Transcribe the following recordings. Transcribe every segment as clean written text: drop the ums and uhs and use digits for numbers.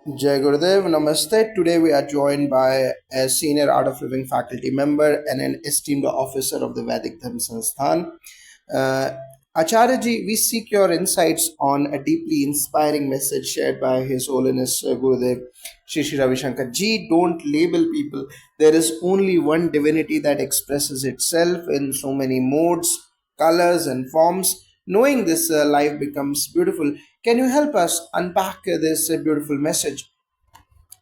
Jai Gurudev, Namaste. Today we are joined by a senior Art of Living faculty member and an esteemed officer of the Vedic Dharma Sansthan. Uh, Acharya we seek your insights on a deeply inspiring message shared by His Holiness Gurudev Shri Shri Ravi Shankar Ji. Don't label people. There is only one divinity that expresses itself in so many modes, colors, and forms. Knowing this, life becomes beautiful. Can you help us unpack this beautiful message?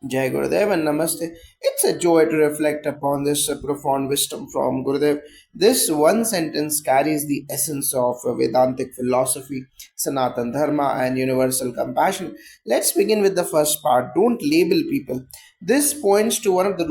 Jai Gurudev and Namaste. It's a joy to reflect upon this profound wisdom from Gurudev. This one sentence carries the essence of Vedantic philosophy, Sanatan Dharma, and universal compassion. Let's begin with the first part. Don't label people. This points to one of the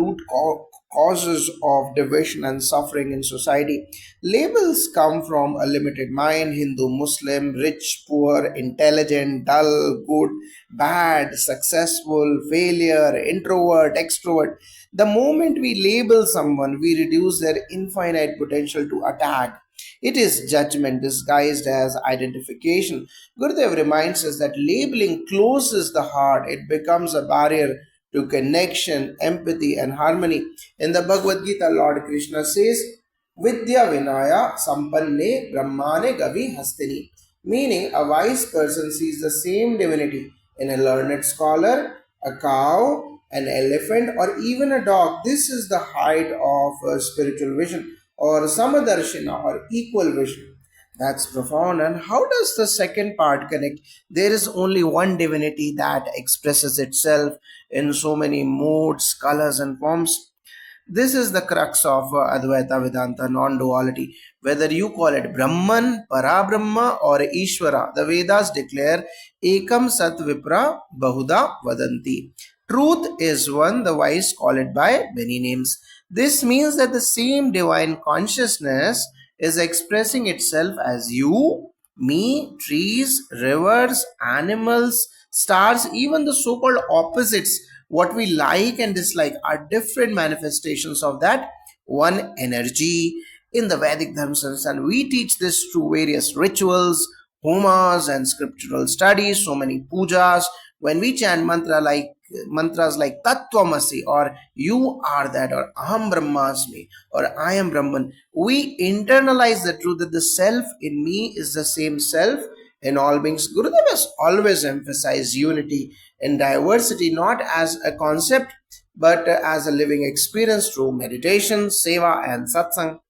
causes of division and suffering in society. Labels come from a limited mind: Hindu, Muslim, rich, poor, intelligent, dull, good, bad, successful, failure, introvert, extrovert. The moment we label someone, we reduce their infinite potential to attack. It is judgment disguised as identification. Gurudev reminds us that labeling closes the heart, it becomes a barrier to connection, empathy, and harmony. In the Bhagavad Gita, Lord Krishna says, Vidya Vinaya Sampanne Brahmane Gavi Hastini, meaning a wise person sees the same divinity in a learned scholar, a cow, an elephant, or even a dog. This is the height of spiritual vision, or samadarshina, or equal vision. That's profound. And how does the second part connect? There is only one divinity that expresses itself in so many modes, colors, and forms. This is the crux of Advaita Vedanta, non duality. Whether you call it Brahman, Parabrahma, or Ishvara, the Vedas declare Ekam Sat Vipra Bahuda Vadanti. Truth is one, the wise call it by many names. This means that the same divine consciousness is expressing itself as you, me, trees, rivers, animals, stars, even the so called opposites. What we like and dislike are different manifestations of that one energy. In the Vedic Dharma and we teach this through various rituals, homas, and scriptural studies, so many pujas. When we chant mantras like Tattvamasi, or you are that, or Aham Brahmasmi, or I am Brahman, we internalize the truth that the self in me is the same self in all beings. Gurudev has always emphasized unity in diversity, not as a concept, but as a living experience through meditation, seva, and satsang.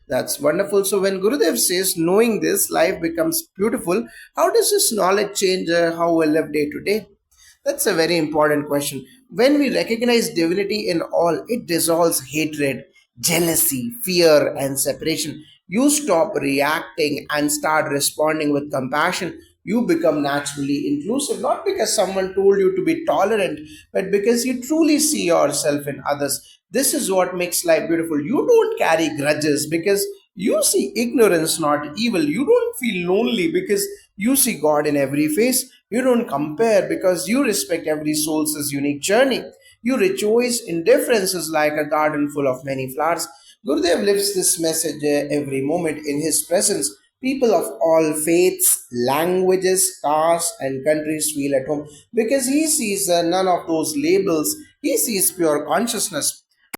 That's wonderful. So, when Gurudev says, knowing this, life becomes beautiful, how does this knowledge change how we live day to day? That's a very important question. When we recognize divinity in all, it dissolves hatred, jealousy, fear, and separation. You stop reacting and start responding with compassion. You become naturally inclusive, not because someone told you to be tolerant, but because you truly see yourself in others. This is what makes life beautiful. You don't carry grudges because you see ignorance, not evil. You don't feel lonely because you see God in every face. You don't compare because you respect every soul's unique journey. You rejoice in differences like a garden full of many flowers. Gurudev lives this message every moment in his presence. People of all faiths, languages, castes, and countries feel at home because he sees none of those labels. He sees pure consciousness.